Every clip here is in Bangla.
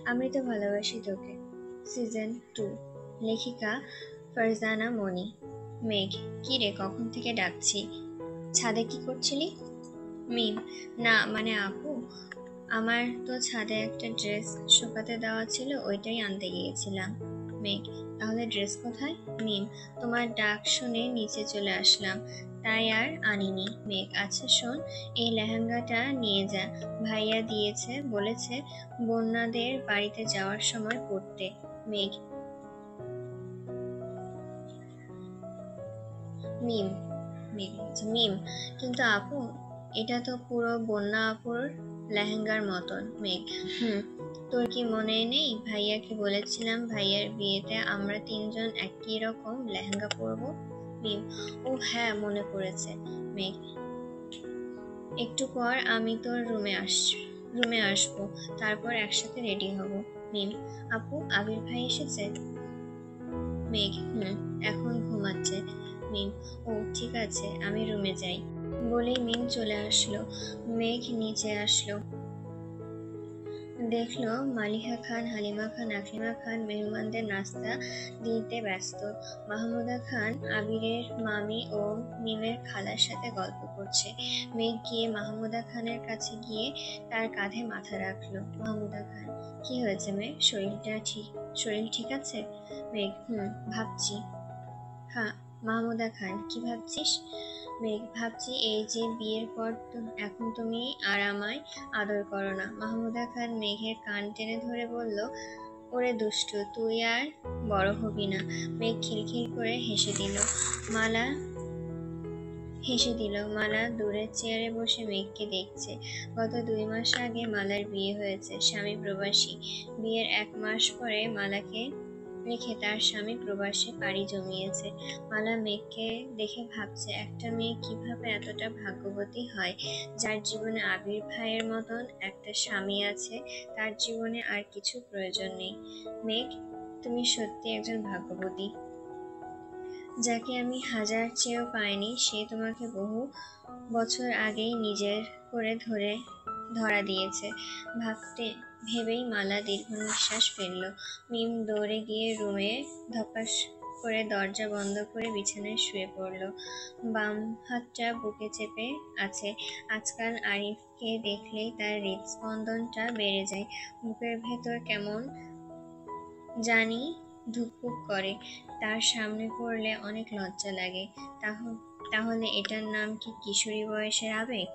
আমি তো ভালোবাসি তোকে। সিজন 2। লেখিকা ফারজানা মনি। মেঘ, কি রে, কখন থেকে ডাকছি? ছাদে কি করছিলি? মিম, না মানে আপু, আমার তো ছাদে একটা ড্রেস শুকাতে দেওয়া ছিল, ওইটাই আনতে গিয়েছিলাম। মেঘ, তাহলে ড্রেস কোথায়? মিম, তোমার ডাক শুনে নিচে চলে আসলাম, তাই আর আনিনি। মেঘ, আচ্ছা শোন, এই লেহেঙ্গাটা নিয়ে যা, ভাইয়া দিয়েছে, বলেছে বন্যাদের বাড়িতে যাওয়ার সময় পরতে। মেঘ, মিম, মিম, কিন্তু আপু, এটা তো পুরো বন্যা আপুর লেহেঙ্গার মতন। মেঘ, হুম, তোর কি মনে নেই ভাইয়াকে বলেছিলাম ভাইয়ার বিয়েতে আমরা তিনজন একই রকম লেহেঙ্গা পরবো? মিম, ও হ্যাঁ, মনে পড়েছে। মেঘ, একটু পর আমি তোর রুমে আসবো, তারপর একসাথে রেডি হব। মিম, আপু, আবির ভাই এসেছে? মেঘ, হুম, এখন ঘুমাচ্ছে। মিম, ও ঠিক আছে, আমি রুমে যাই। বলেই মিম চলে আসলো। মেঘ নিচে আসলো, দেখলো মালিহা খান, হালিমা খান, আকলিমা খান মেহমানদের নাস্তা দিতে ব্যস্ত। মাহমুদা খান আবিরের মামি ও মিমের খালার সাথে গল্প করছে। মেঘ গিয়ে মাহমুদা খানের কাছে গিয়ে তার কাঁধে মাথা রাখলো। মাহমুদা খান, কি হয়েছে মেঘ, শরীর ঠিক আছে? মেঘ, হুম, ভাবছি। হ্যাঁ। মাহমুদা খান, কি ভাবছিস? মেঘ, ভাবছি এই যে বিয়ের পর এখন তুমি আর আমায় আদর করো না। মাহমুদা খান মেঘের কান টেনে ধরে বলল, ওরে দুষ্টু, তুই আর বড় হবি না। মেঘ খিলখিল করে মালা হেসে দিল। মালা দূরের চেয়ারে বসে মেঘকে দেখছে। গত 2 মাস আগে মালার বিয়ে হয়েছে, স্বামী প্রবাসী। বিয়ের 1 মাস পরে মালাকে রেখে তার স্বামী প্রবাসে পাড়ি জমিয়েছে। মালা মেঘকে দেখে ভাবছে, একটা মেয়ে কিভাবে এতটা ভাগ্যবতী হয়, যার জীবনে আবির ভাইয়ের মতন একটা স্বামী আছে, তার জীবনে আর কিছু প্রয়োজন নেই। মেঘ, তুমি সত্যি একজন ভাগ্যবতী। যাকে আমি হাজার চেয়েও পাইনি, সে তোমাকে বহু বছর আগেই নিজের করে ধরা দিয়েছে। ভেবেই মালা দীর্ঘ নিঃশ্বাস ফেলল। মিম দৌড়ে গিয়ে রুমে ধপাস করে দরজা বন্ধ করে বিছানায় শুয়ে পড়ল। বাম হাতটা বুকে চেপে আছে। আজকাল আরিফকে দেখলেই তার হৃদস্পন্দনটা বেড়ে যায়। বুকের ভেতর কেমন জানি ধুকপুক করে। তার সামনে পড়লে অনেক লজ্জা লাগে। তাহলে এটার নাম কি কিশোরী বয়সের আবেগ?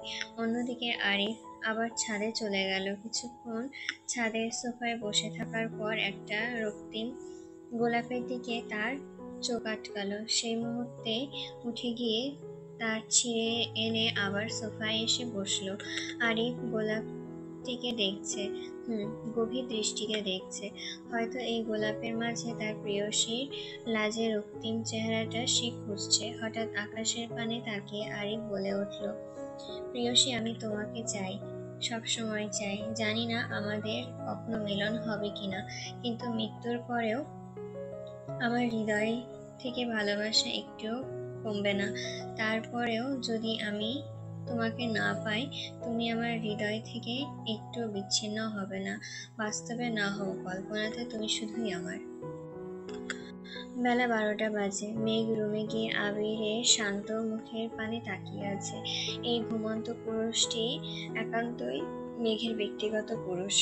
অন্যদিকে আরিফ আবার ছাদে চলে গেল। কিছুক্ষণ ছাদের সোফায় বসে থাকার পর একটা রক্তিম গোলাপের দিকে তার চোখ আটকালো। সেই মুহূর্তে উঠে গিয়ে তার ছিঁড়ে এনে আবার সোফায় এসে বসলো। আরিফ গোলাপটিকে দেখছে, গভীর দৃষ্টিতে দেখছে। হয়তো এই গোলাপের মাঝে তার প্রেয়সীর লাজে রক্তিম চেহারাটা সে খুঁজছে। হঠাৎ আকাশের পানে তাকিয়ে আরিফ বলে উঠল, প্রেয়সী, আমি তোমাকে চাই, সব সময় চাই। জানি না আমাদের কখনো মিলন হবে কিনা, কিন্তু মৃত্যুর পরেও আমার হৃদয় থেকে ভালোবাসা একটুও কমবে না। তারপরেও যদি আমি তোমাকে না পাই, তুমি আমার হৃদয় থেকে একটু বিচ্ছিন্ন হবে না। বাস্তবে না হও, কল্পনাতে তুমি শুধুই আমার। বেলা 12টা বাজে। মেঘ রুমে গিয়ে আবিরের শান্ত মুখের পানে তাকিয়ে আছে। এই ঘুমন্ত পুরুষটি একান্তই মেঘের ব্যক্তিগত পুরুষ।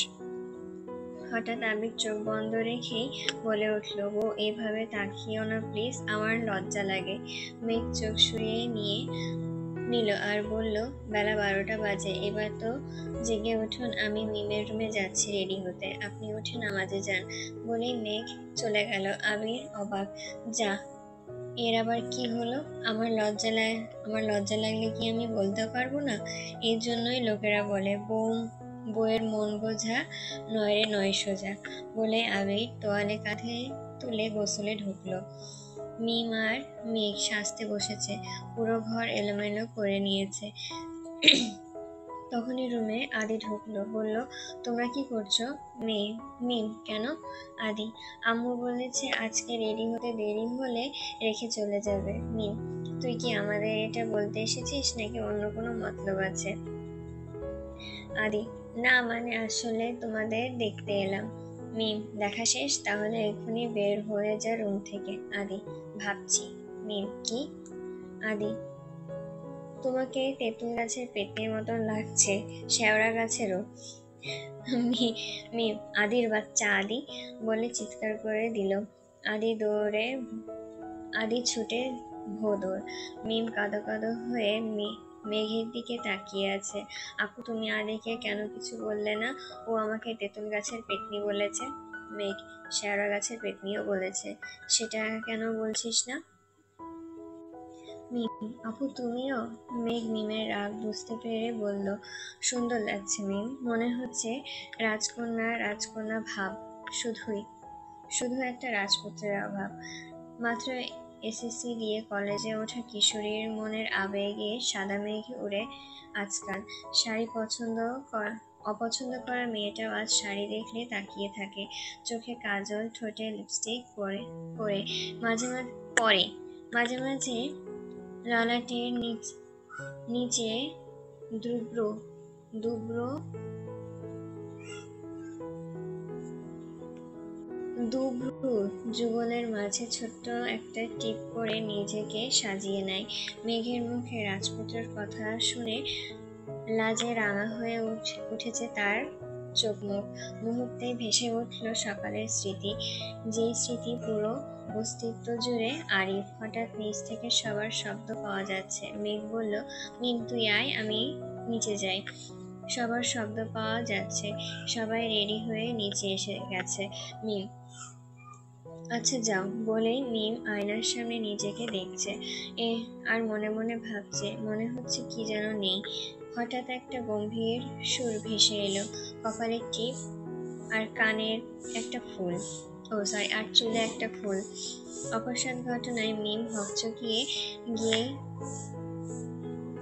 হঠাৎ আবির চোখ বন্ধ রেখেই বলে উঠল, ও এভাবে তাকিও না প্লিজ, আমার লজ্জা লাগে। মেঘ চোখ সরিয়ে নিল আর বলল, বেলা 12টা বাজে, এবার তো জেগে উঠুন, আমি মিমের রুমে যাচ্ছি রেডি হতে, আপনি উঠে নামাজে যান। বলেই মেঘ চলে গেল। আবির অবাক, যা, এর আবার কি হলো? আমার লজ্জা লাগলে কি আমি বলতে পারবো না? এর জন্যই লোকেরা বলে বউয়ের মন বোঝা নয় রে নয় সোজা। বলে আবির তোয়ালে কাঁধে তুলে গোসলে ঢুকলো। মিম আর মেঘ সাজতে বসেছে, পুরো ঘর এলোমেলো করে নিয়েছে। তখনই রুমে আদি ঢুকলো, বলল, তোমরা কি করছো? মিম, কেন? আদি, আম্মু বলেছে আজকে রেডি হতে দেরি হলে রেখে চলে যাবে। মিম, তুই কি আমাদের এটা বলতে এসেছিস নাকি অন্য কোনো মতলব আছে? আদি, না মানে আসলে তোমাদের দেখতে এলাম। মিম, দেখা শেষ? তাহলে এক্ষুনি বের হয়ে যা রুম থেকে। আদি, ভাবছি। মিম, কি? আদি, তোমাকে তেঁতুল গাছের পেতনির মতন লাগছে, শেওড়া গাছেরও। মিম, আদির বাচ্চা আদি, বলে চিৎকার করে দিল। আদি ছুটে ভোঁদড়। মিম কাঁদো কাঁদো হয়ে মেঘের দিকে তাকিয়ে আছে। আপু, তুমি আদিকে কেন কিছু বললে না? ও আমাকে তেঁতুল গাছের পেতনি বলেছে। মেঘ, শেওড়া গাছের পেতনিও বলেছে। সেটা কেন বলছিস না? মিম, আপু তুমিও? মেঘ মিমের রাগ বুঝতে পেরে বলল, সুন্দর লাগছে মিম, মনে হচ্ছে রাজকন্যা রাজকন্যা ভাব। শুধু একটা রাজপুত্রের অভাব। মাত্র এসএসসি দিয়ে কলেজে ওঠা কিশোরীর মনের আবেগে সাদা মেঘ উড়ে আজকাল। শাড়ি অপছন্দ করা মেয়েটাও আজ শাড়ি দেখলে তাকিয়ে থাকে। চোখে কাজল, ঠোঁটে লিপস্টিক পরে মাঝে মাঝে পরে মাঝে মাঝে ললাটের নিচে দুব্র যুগলের মাঝে ছোট্ট একটা টিপ করে নিজেকে সাজিয়ে নেয়। মেঘের মুখে রাজপুত্রের কথা শুনে লাজে রাঙা হয়ে উঠেছে তার চোখ মুখ। মুহূর্তেই ভেসে উঠল সকালের স্মৃতি, যে স্মৃতি পুরো অস্তিত্ব জুড়ে আরিফ। হঠাৎ নিচ থেকে সবার শব্দ পাওয়া যাচ্ছে। মেঘ বলল, মিম তুই আয়, আমি নিচে যাই। সবার শব্দ পাওয়া যাচ্ছে, সবাই রেডি হয়ে নিচে এসে গেছে। মিম, আচ্ছা যাও, বলেই মিম আয়নার সামনে নিজেকে দেখছে আর মনে মনে ভাবছে, মনে হচ্ছে কি যেন নেই। হঠাৎ একটা গম্ভীর সুর ভেসে এলো, কপালের টিপ আর কানের একটা ফুল, আর চুলে একটা ফুল। অকস্মাৎ ঘটনায় মিম হকচকিয়ে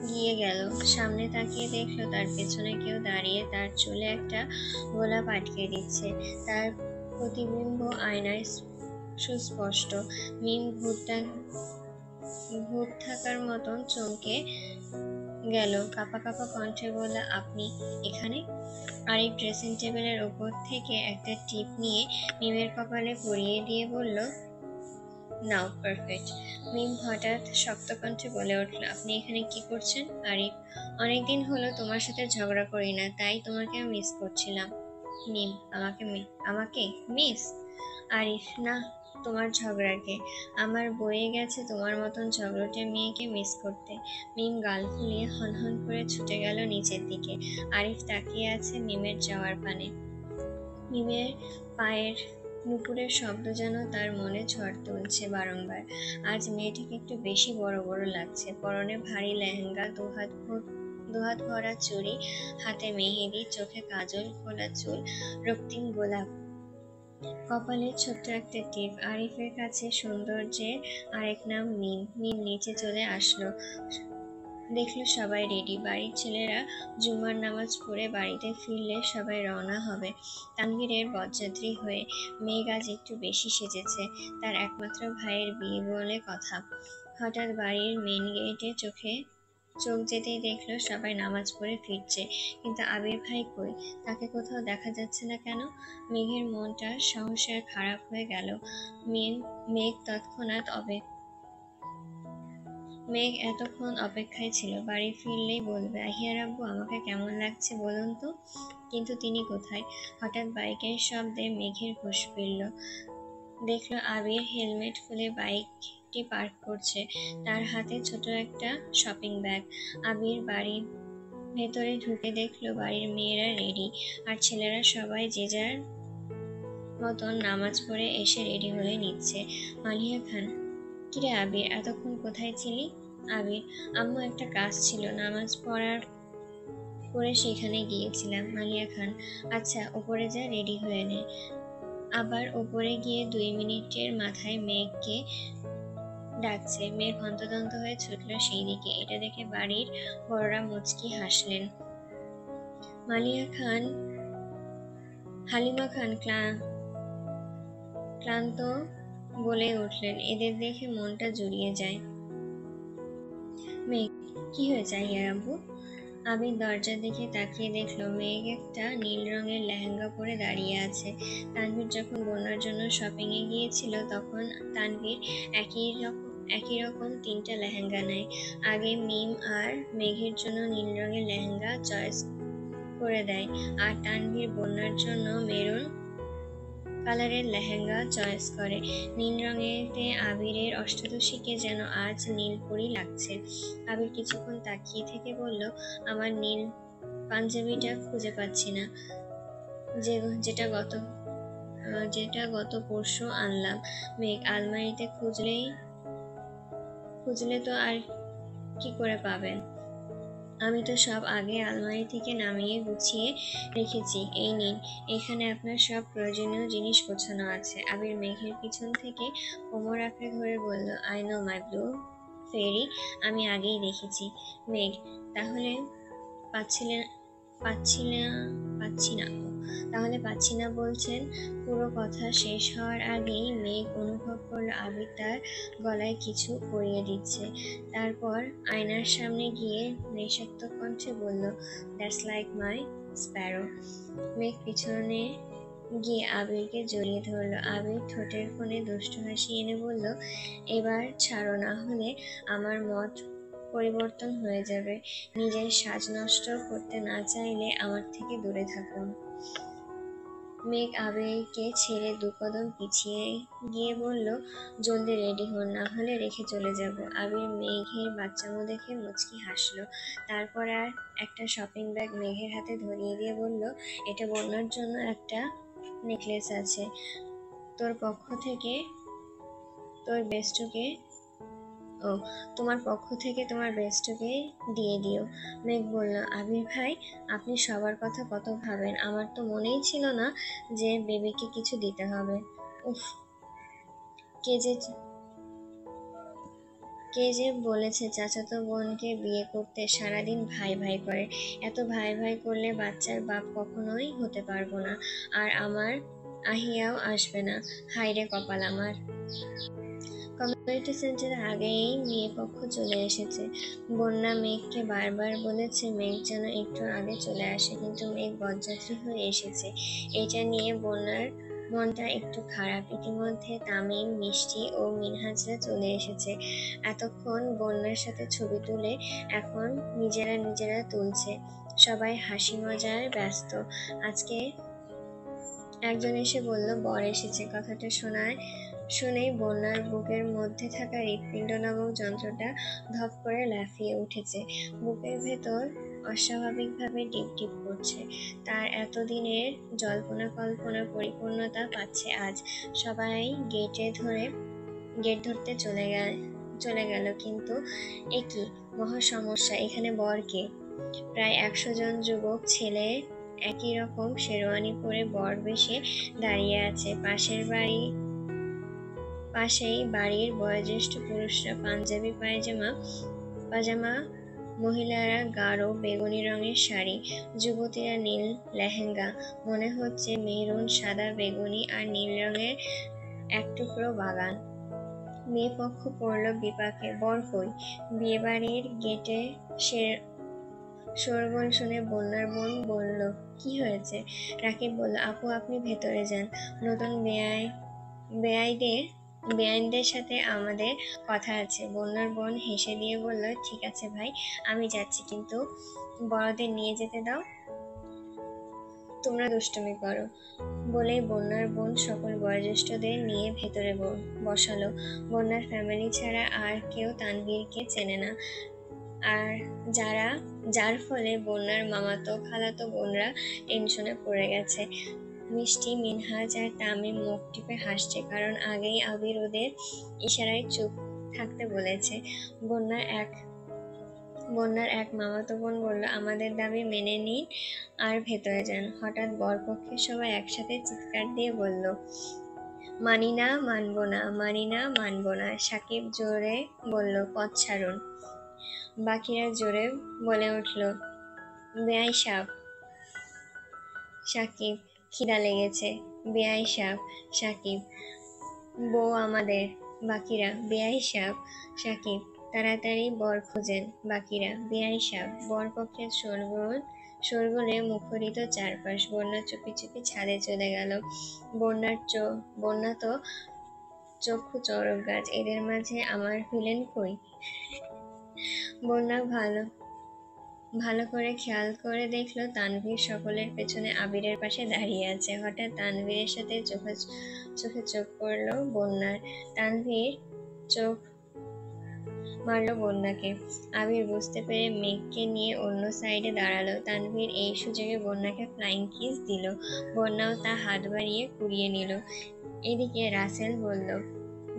গিয়ে গেল। সামনে তাকিয়ে দেখলো তার পেছনে কেউ দাঁড়িয়ে তার চুলে একটা গোলাপ আটকে দিচ্ছে। তার প্রতিবিম্ব আয়নায় সুস্পষ্ট। মিম ভূত থাকার মতন চমকে গেল। কাঁপা কাঁপা কণ্ঠে বলল, আপনি এখানে? আরিফ ড্রেসিং টেবিলের ওপর থেকে একটা টিপ নিয়ে মিমের কপালে পরিয়ে দিয়ে বলল, নাও পারফেক্ট। মিম হঠাৎ শক্ত কণ্ঠে বলে উঠল, আপনি এখানে কি করছেন? আরিফ, অনেকদিন হলো তোমার সাথে ঝগড়া করি না, তাই তোমাকে মিস করছিলাম। মিম, আমাকে মিস? আরিফ, না, তোমার ঝগড়াকে। আমার বয়ে গেছে তোমার মতন ঝগড়টে মেয়েকে মিস করতে। মিম গাল ফুলিয়ে হনহন করে ছুটে গেল নিচের দিকে। আরিফ তাকিয়ে আছে মিমের যাওয়ার পানে। মিমের পায়ের নুপুরের শব্দ যেন তার মনে ঝড় তুলছে বারংবার। আজ মেয়েটাকে একটু বেশি বড় বড় লাগছে। পরনে ভারী লেহেঙ্গা, দুহাত ভরা চুড়ি, হাতে মেহেদি, চোখে কাজল, খোলা চুল, রক্তিম গোলাপ, কপালে ছোট্ট একটা টিপ। আরিফের কাছে সৌন্দর্যের আরেক নাম মিম। মিম নিচে চলে আসলো, দেখলো সবাই রেডি। বাড়ির ছেলেরা জুম্মার নামাজ পড়ে বাড়িতে ফিরলে সবাই রওনা হবে তানভীরের বরযাত্রী হয়ে। মেঘ আজ একটু বেশি সেজেছে, তার একমাত্র ভাইয়ের বিয়ে বলে কথা। হঠাৎ বাড়ির মেন গেটে চোখ যেতেই দেখলো সবাই নামাজ পড়ে ফিরছে, কিন্তু আবির ভাই কই? তাকে কোথাও দেখা যাচ্ছে না কেন? মেঘের মনটা সহসা খারাপ হয়ে গেল। মেঘ এতক্ষণ অপেক্ষায় ছিল, বাড়ি ফিরলেই বলবে, আহিয়ার আব্বু আমাকে কেমন লাগছে বলুন তো। কিন্তু তিনি কোথায়? হঠাৎ বাইকের শব্দে মেঘের হুঁশ ফিরল। দেখলো আবির হেলমেট খুলে বাইকটি পার্ক করছে, তার হাতে ছোট একটা শপিং ব্যাগ। আবির বাড়ির ভেতরে ঢুকে দেখলো বাড়ির মেয়েরা রেডি, আর ছেলেরা সবাই যে যার মতন নামাজ পড়ে এসে রেডি হয়ে নিচ্ছে। মালিয়া খান, কিরে আবির, এতক্ষণ কোথায় ছিলি? আবির, আম্মু একটা কাজ ছিল, নামাজ পড়ে সেখানে গিয়েছিলাম। মালিয়া খান, আচ্ছা ওপরে যা, রেডি হয়ে নে। আবার ওপরে গিয়ে 2 মিনিটের মাথায় মেঘকে ডাকছে। মেঘ হন্তদন্ত হয়ে ছুটল সেই দিকে। এটা দেখে বাড়ির বড়রা মুচকি হাসলেন। হালিমা খান ক্লান্ত বলে উঠলেন, এদের দেখে মনটা জুড়িয়ে যায়। মেঘ, কি হয়েছে আহিয়ার আব্বু? আবির দরজার দিকে তাকিয়ে দেখলো মেঘ একটা নীল রঙের লেহেঙ্গা পরে দাঁড়িয়ে আছে। তানভীর যখন বন্যার জন্য শপিং এ গিয়েছিল তখন তানভীর একই রকম তিনটা লেহেঙ্গা নেয়। আগে মিম আর মেঘের জন্য নীল রঙের লেহেঙ্গা চয়েস করে দেয়, আর তানভীর বন্যার জন্য মেরুন কালারের লেহেঙ্গা চয়েস করে। নীল রঙেতে আবিরের অষ্টাদশীকে যেন আজ নীলপরি লাগছে। আবির কিছুক্ষণ তাকিয়ে থেকে বলল, আমার নীল পাঞ্জাবিটা খুঁজে পাচ্ছি না, যেটা গত পরশু আনলাম। মেঘ, আলমারিতে খুঁজলে তো আর কি করে পাবেন? আমি তো সব আগে আলমারি থেকে নামিয়ে গুছিয়ে রেখেছি, এই নিন, এখানে আপনার সব প্রয়োজনীয় জিনিস গোছানো আছে। আবির মেঘের পিছন থেকে কোমর আঁকড়ে ধরে বলল, আই নো মাই ব্লু ফেরি, আমি আগেই দেখেছি। মেঘ, তাহলে পাচ্ছি না তাহলে পাচ্ছি না বলছেন? পুরো কথা শেষ হওয়ার আগেই মেঘ অনুভব করলো আবির তার গলায় কিছু পরিয়ে দিচ্ছে। তারপর আয়নার সামনে গিয়ে নেশাক্ত কণ্ঠে বলল, দ্যাটস লাইক মাই স্প্যারো। মেঘ পিছনে গিয়ে আবিরকে জড়িয়ে ধরলো। আবির ঠোঁটের কোণে দুষ্টু হাসি এনে বলল, এবার ছাড়ো, না হলে আমার মত পরিবর্তন হয়ে যাবে। নিজের সাজ নষ্ট করতে না চাইলে আমার থেকে দূরে থাকুন। মেঘ আবিরকে ছেড়ে 2 কদম পিছিয়ে গিয়ে বলল, জলদি রেডি হন, না হলে রেখে চলে যাব। আবির মেঘের বাচ্চামো দেখে মুচকি হাসলো। তারপর আর একটা শপিং ব্যাগ মেঘের হাতে ধরিয়ে দিয়ে বলল, এটা বন্যার জন্য একটা নেকলেস আছে, তোর পক্ষ থেকে তোর বেস্টকে তোমার পক্ষ থেকে তোমার বেস্টকে দিয়ে দিও। মেঘ বলল, আবির ভাই, আপনি সবার কথা কত ভাবেন, আমার তো মনেই ছিল না যে বেবিকে কিছু দিতে হবে। উফ, কে যে কে যে বলেছে চাচাতো বোনকে বিয়ে করতে সারাদিন ভাই ভাই করে? এত ভাই ভাই করলে বাচ্চার বাপ কখনোই হতে পারবো না, আর আমার আহিয়াও আসবে না। হায়রে কপাল আমার। কমিউনিটি সেন্টারে আগেই মেয়ে পক্ষ চলে এসেছে। বন্যা মেঘকে বারবার বলেছে মেঘ যেন একটু আগে চলে আসে, কিন্তু মেঘ বরযাত্রী হয়ে এসেছে। এটা নিয়ে বন্যার মনটা একটু খারাপ। ইতিমধ্যে তামিম, মিষ্টি ও মিনহাজরা চলে এসেছে। এতক্ষণ বন্যার সাথে ছবি তুলে এখন নিজেরা তুলছে। সবাই হাসি মজায় ব্যস্ত। আজকে একজন এসে বলল, বর এসেছে। কথাটা শুনেই বন্যার বুকের মধ্যে থাকা হৃৎপিণ্ড নামক যন্ত্রটা ধপ করে লাফিয়ে উঠেছে। বুকের ভেতর অস্বাভাবিকভাবে টিপ টিপ করছে। তার এতদিনের জল্পনা কল্পনা পরিপূর্ণতা পাচ্ছে আজ। সবাই গেট ধরতে চলে গেল, কিন্তু এ কি মহা সমস্যা, এখানে বর কে? প্রায় 100 জন যুবক ছেলে একই রকম শেরওয়ানি পরে বর বেশে দাঁড়িয়ে আছে। পাশেই বাড়ির বয়োজ্যেষ্ঠ পুরুষরা পাঞ্জাবি পাজামা, মহিলারা গাঢ় বেগুনি রঙের শাড়ি, যুবতীরা নীল লেহেঙ্গা, মনে হচ্ছে মেরুন, সাদা, বেগুনি আর নীল রঙের এক টুকরো বাগান। মেয়ে পক্ষ পড়ল বিপাকে, বর কই? বিয়েবাড়ির গেটে শোরগোল শুনে বন্যার বোন বলল, কি হয়েছে? রাকিব বলল, আপু আপনি ভেতরে যান, নতুন বেআইনদের সাথে আমাদের কথা আছে। বন্যার বোন হেসে দিয়ে বলল, ঠিক আছে ভাই, আমি যাচ্ছি, কিন্তু বড়দের নিয়ে যেতে দাও, তোমরা দুষ্টুমি করো। বলেই বন্যার বোন সকল বয়োজ্যেষ্ঠদের নিয়ে ভেতরে বসালো। বন্যার ফ্যামিলি ছাড়া আর কেউ তানভীরকে চেনে না, আর যার ফলে বন্যার মামাতো খালাতো বোনরা টেনশনে পড়ে গেছে। মিষ্টি, মিনহাজ আর তামিম মুখ টিপে হাসছে, কারণ আগেই আবির ওদের ইশারায় চুপ থাকতে বলেছে। বন্যার এক মামাতো বোন বলল, আমাদের দাবি মেনে নিন আর ভেতরে যান। হঠাৎ বরপক্ষের সবাই একসাথে চিৎকার দিয়ে বলল, মানি না, মানব না, মানি না, মানব না। সাকিব জোরে বলল, পথ ছাড়ুন। বাকিরা জোরে বলে উঠল, বেয়াই সাব। সাকিব, খিদা লেগেছে। বেয়াই সাব। সাকিব, বউ আমাদের। বাকিরা, বেয়াই সাব। সাকিব, তাড়াতাড়ি বর খোঁজেন বাকিরা। বেয়াই সাহেব, বরপক্ষের শোরগোলে মুখরিত চারপাশ। বন্যা চুপি চুপি ছাদে চলে গেল। বন্যা তো চক্ষু চড়ক গাছ, এদের মাঝে আমার ভিলেন কই? বন্যা ভালো করে খেয়াল করে দেখলো তানভীর সকলের পেছনে আবিরের পাশে দাঁড়িয়ে আছে। হঠাৎ তানভীরের সাথে চোখে চোখ পড়লো বন্যার। তানভীর চোখ মারলো বন্যাকে। আবির বুঝতে পেরে মেঘকে নিয়ে অন্য সাইডে দাঁড়ালো। তানভীর এই সুযোগে বন্যাকে ফ্লাইং কিস দিল। বন্যাও তা হাত বাড়িয়ে কুড়িয়ে নিল। এদিকে রাসেল বলল,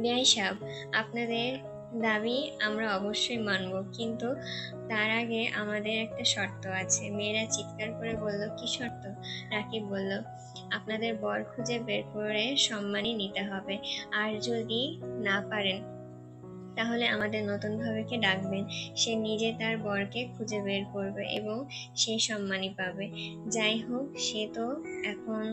বেয়াই সাহেব, আপনাদের দাবি আমরা অবশ্যই মানব, কিন্তু তার আগে আমাদের একটা শর্ত আছে। মেয়েরা চিৎকার করে বলল, কি শর্ত? রাকিব বলল, আপনাদের বর খুঁজে বের করে সম্মানী নিতে হবে, আর যদি না পারেন তাহলে আমাদের নতুন ভাবিকে ডাকবেন। সে নিজে তার বরকে খুঁজে বের করবে এবং সে সম্মানী পাবে। যাই হোক, সে তো এখন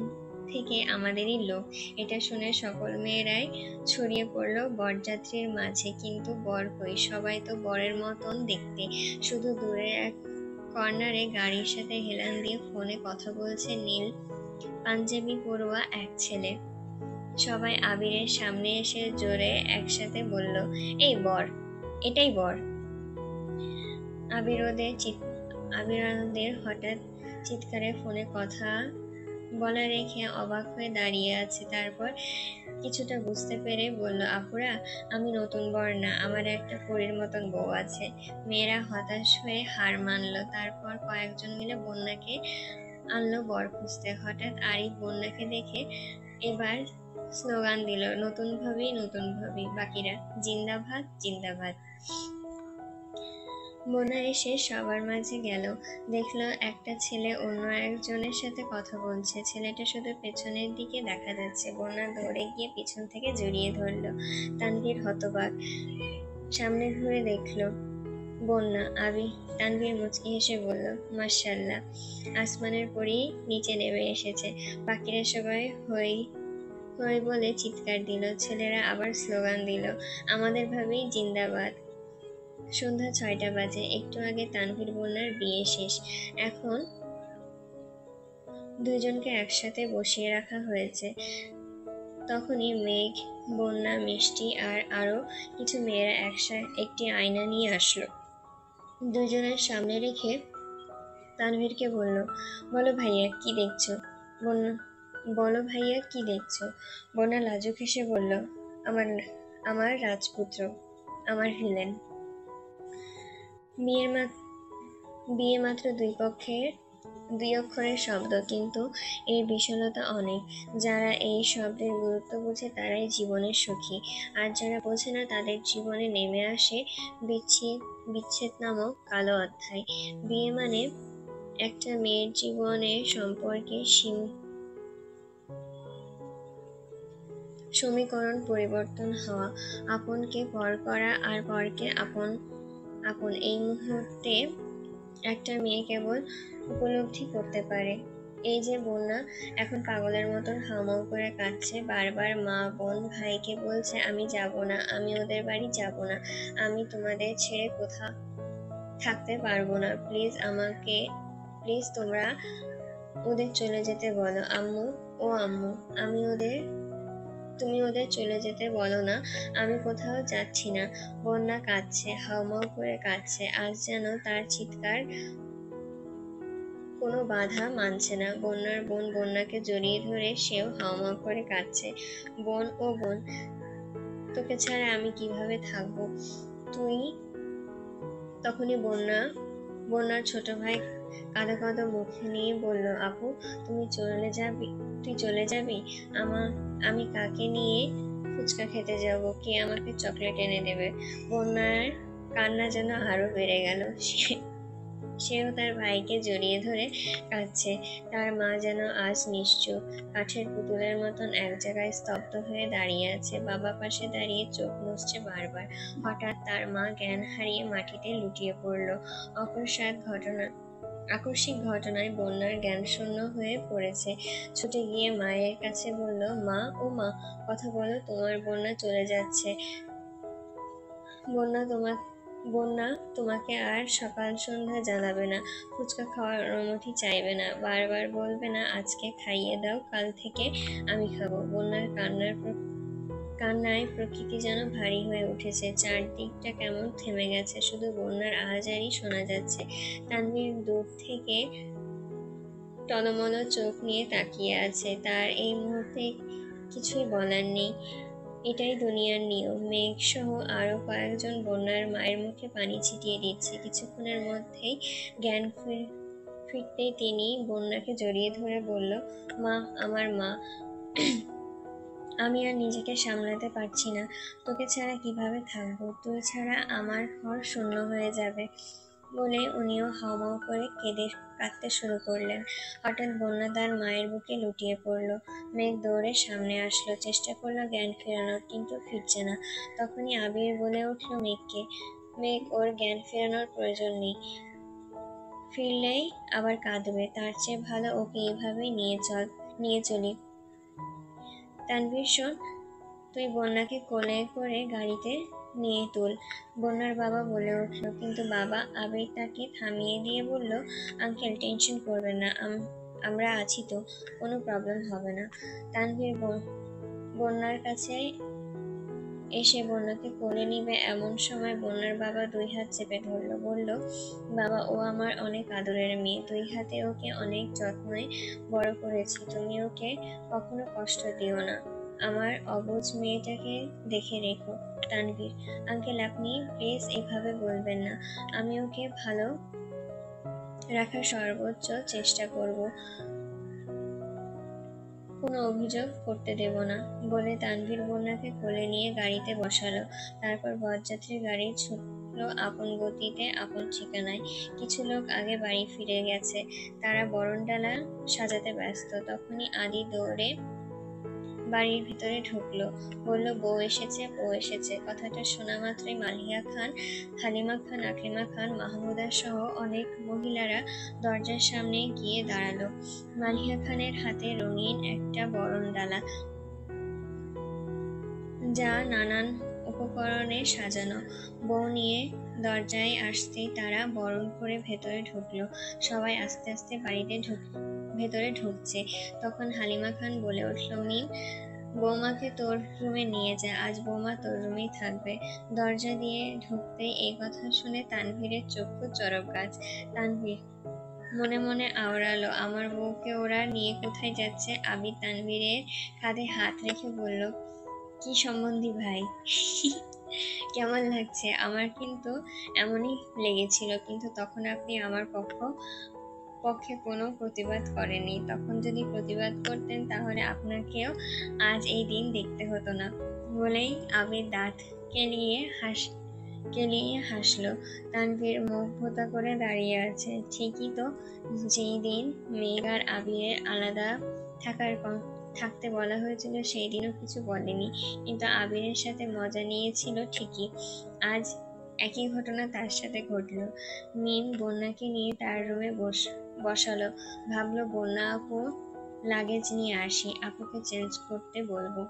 থেকে আমাদেরই লোক। এটা শুনে সকল মেয়েরাই ছড়িয়ে পড়লো বরযাত্রীর মাঝে। কিন্তু বর কই? সবাই তো বরের মতন দেখতে। শুধু দূরের এক কর্নারে গাড়ির সাথে হেলান দিয়ে ফোনে কথা বলছে নীল পাঞ্জাবি পরোয়া এক ছেলে। সবাই আবিরের সামনে এসে জোরে একসাথে বলল, এই বর, এটাই বর। আবির ওদের হঠাৎ চিৎকারে ফোনে কথা বলা রেখে অবাক হয়ে দাঁড়িয়ে আছে। তারপর কিছুটা বুঝতে পেরে বলল, আপুরা, আমি নতুন বর না, আমার একটা পরীর মতন বউ আছে। মেয়েরা হতাশ হয়ে হার মানল। তারপর কয়েকজন মিলে বন্যাকে আনলো বর খুঁজতে। হঠাৎ আরিফ বন্যাকে দেখে এবার স্লোগান দিল, নতুন ভাবি, নতুন ভাবি। বাকিরা জিন্দাবাদ, জিন্দাবাদ। বন্যা এসে সবার মাঝে গেল। দেখলো একটা ছেলে অন্য একজনের সাথে কথা বলছে। ছেলেটা শুধু পেছনের দিকে দেখা যাচ্ছে। বন্যা দৌড়ে গিয়ে পিছন থেকে জড়িয়ে ধরলো। তানভীর হতবাক, সামনে ঘুরে দেখলো বন্যা। তানভীর মুচকি হেসে বলল, মাশাআল্লাহ, আসমানের পরী নিচে নেমে এসেছে। বাকিরা সবাই হই হই বলে চিৎকার দিল। ছেলেরা আবার স্লোগান দিল, আমাদের ভাবি জিন্দাবাদ। সন্ধ্যা 6টা বাজে। একটু আগে তানভীর বন্যার বিয়ে শেষ। এখন দুইজনকে একসাথে বসিয়ে রাখা হয়েছে। তখনই মেঘ, বন্যা, মিষ্টি আর আরো কিছু মেয়েরা একটি আয়না নিয়ে আসলো। দুজনের সামনে রেখে তানভীরকে বলল, বলো ভাইয়া কি দেখছো? বলো ভাইয়া কি দেখছো? বন্যা লাজুক হেসে বলল, আমার আমার রাজপুত্র, আমার ভিলেন। বিয়ে মাত্র দুই অক্ষরের শব্দ, কিন্তু এর বিশালতা অনেক। যারা এই শব্দের গুরুত্ব বোঝে তারাই জীবনের সুখী, আর যারা বোঝে না তাদের জীবনে নেমে আসে বিচ্ছেদ নামক কালো অধ্যায়। বিয়ে মানে একটা মেয়ের জীবনে সম্পর্কে সমীকরণ পরিবর্তন হওয়া, আপনকে পর করা আর পরকে আপন। এই মুহূর্তে একটা মেয়ে কেবল উপলব্ধি করতে পারে। এই যে বন্যা এখন পাগলের মতন হাউমাউ করে কাঁদছে, বারবার মা, বোন, ভাইকে বলছে, আমি যাব না, আমি ওদের বাড়ি যাব না, আমি তোমাদের ছেড়ে কোথাও থাকতে পারবো না, প্লিজ তোমরা ওদের চলে যেতে বলো। আম্মু, ও আম্মু, তুমি ওদের চলে যেতে বলো না, আমি কোথাও যাচ্ছি না। বন্যা কাঁদছে, হাউমাউ করে কাঁদছে। আজ যেন তার চিৎকার কোনো বাধা মানছে না। বন্যার বোন বন্যাকে জড়িয়ে ধরে সেও হাউমাউ করে কাঁদছে। বোন, ও বোন, তোকে ছাড়া আমি কিভাবে থাকবো? তখনই বন্যার ছোট ভাই কাঁদো কাঁদো মুখে নিয়ে বলল, আপু, তুই চলে যাবি? আমি কাকে নিয়ে ফুচকা খেতে যাব? কে আমাকে চকলেট এনে দেবে? বন্যার কান্না যেন আরো বেড়ে গেল। সেও তার ভাইকে জড়িয়ে ধরে কাঁদছে। তার মা যেন আজ নিশ্চুপ, কাঠের পুতুলের মতন এক জায়গায় স্তব্ধ হয়ে দাঁড়িয়ে আছে। বাবা পাশে দাঁড়িয়ে চোখ মুছছে বারবার। হঠাৎ তার মা জ্ঞান হারিয়ে মাটিতে লুটিয়ে পড়ল। আকস্মিক ঘটনায় বন্যার জ্ঞান শূন্য হয়ে পড়েছে। ছুটে গিয়ে মায়ের কাছে বলল, মা, ও মা, কথা বলো, তোমার বন্যা চলে যাচ্ছে। বন্যা বন্যা তোমাকে আর সকাল সন্ধ্যা জ্বালাবে না, ফুচকা খাওয়ার অনুমতি চাইবে না, বারবার বলবে না আজকে খাইয়ে দাও, কাল থেকে আমি খাবো। বন্যার কান্নায় প্রকৃতি যেন ভারী হয়ে উঠেছে, চারদিকটা কেমন থেমে গেছে, শুধু বন্যার আওয়াজই শোনা যাচ্ছে। তানভীর দূর থেকে টলমল চোখ নিয়ে তাকিয়ে আছে, তার এই মুহূর্তে কিছুই বলার নেই। এটাই দুনিয়ার নিয়ম। মেঘ সহ আরো কয়েকজন বন্যার মায়ের মুখে পানি ছিটিয়ে দিচ্ছে। কিছুক্ষণের মধ্যেই জ্ঞান ফিরতেই তিনি বন্যাকে জড়িয়ে ধরে বলল, মা, আমার মা, আমি আর নিজেকে সামলাতে পারছি না, তোকে ছাড়া কিভাবে থাকবো, তুই ছাড়া আমার ঘর শূন্য হয়ে যাবে। বলে উনিও হাউমাউ করে কাঁদতে শুরু করলেন। হঠাৎ বন্যা তার মায়ের বুকে লুটিয়ে পড়লো। মেঘ দৌড়ে সামনে আসলো, চেষ্টা করলো জ্ঞান ফেরানোর, কিন্তু ফিরছে না। তখনই আবির বলে উঠলো মেঘকে, মেঘ, ওর জ্ঞান ফেরানোর প্রয়োজন নেই, ফিরলেই আবার কাঁদবে, তার চেয়ে ভালো ওকে এইভাবেই নিয়ে চলি। তানভীর, শোন, তুই বন্যাকে কোলে করে গাড়িতে নিয়ে তুল, বন্যার বাবা বলে উঠল। কিন্তু বাবা, আবির তাকে থামিয়ে দিয়ে বলল, আঙ্কেল, টেনশন করবেন না, আমরা আছি তো, কোনো প্রবলেম হবে না। তানভীর বন্যার কাছে এসে বন্যাকে কোলে নিবে এমন সময় বন্যার বাবা দুই হাত চেপে ধরলো, বলল, বাবা, ও আমার অনেক আদরের মেয়ে, দুই হাতে ওকে অনেক যত্নে বড় করেছি, তুমি ওকে কখনো কষ্ট দিও না, আমার অবুঝ মেয়েটাকে দেখে রেখো। তানভীর, আঙ্কেল, আপনি প্লিজ এভাবে বলবেন না, আমি ওকে ভালো রাখার সর্বোচ্চ চেষ্টা করব, কোনো অভিযোগ করতে দেব না। বলে তানভীর বন্যাকে কোলে নিয়ে গাড়িতে বসালো। তারপর বরযাত্রীর গাড়ি ছুটলো আপন গতিতে আপন ঠিকানায়। কিছু লোক আগে বাড়ি ফিরে গেছে, তারা বরণডালা সাজাতে ব্যস্ত। তখনই আদি দৌড়ে বাড়ির ভিতরে ঢুকলো, বলল, বউ এসেছে, বউ এসেছে। কথাটা শোনা মাত্রই মালিহা খান, হালিমা খান, আকলিমা খান, মাহমুদা সহ অনেক মহিলারা দরজার সামনে গিয়ে দাঁড়ালো। মালিহা খানের হাতে রঙিন একটা বরণডালা, যা নানান উপকরণে সাজানো। বউ নিয়ে দরজায় আসতেই তারা বরণ করে ভেতরে ঢুকলো। সবাই আস্তে আস্তে ভেতরে ঢুকছে। তখন হালিমা খান বলে উঠল, মিম, বৌমাকে তোর রুমে নিয়ে যা, আজ বৌমা তোর রুমেই থাকবে। দরজা দিয়ে ঢুকতেই এই কথা শুনে তানভীরের চক্ষু চড়ক গাছ। তানভীর মনে মনে আওড়ালো, আমার বউকে ওরা নিয়ে কোথায় যাচ্ছে। আবির তানভীরের কাঁধে হাত রেখে বলল, কি সম্বন্ধী ভাই, কেমন লাগছে? আমার কিন্তু এমনই লেগেছিল, কিন্তু তখন আপনি আমার পক্ষে কোনো প্রতিবাদ করেননি। তখন যদি প্রতিবাদ করতেন তাহলে আপনাকেও আজ এই দিন দেখতে হতো না। বলেই আবির দাঁত কেলিয়ে হাসলো। তানভীর মুখ ভোঁতা করে দাঁড়িয়ে আছে। ঠিকই তো, যেই দিন মেঘ আর আবিরের আলাদা থাকতে বলা হয়েছিল সেই দিনও কিছু বলেনি, কিন্তু আবিরের সাথে মজা নিয়েছিল ঠিকই। আজ একই ঘটনা তার সাথে ঘটলো। মিম বন্যাকে নিয়ে তার রুমে বসালো, ভাবলো বন্যা আপু লাগেজ নিয়ে আসি, আপুকে চেঞ্জ করতে বলবো।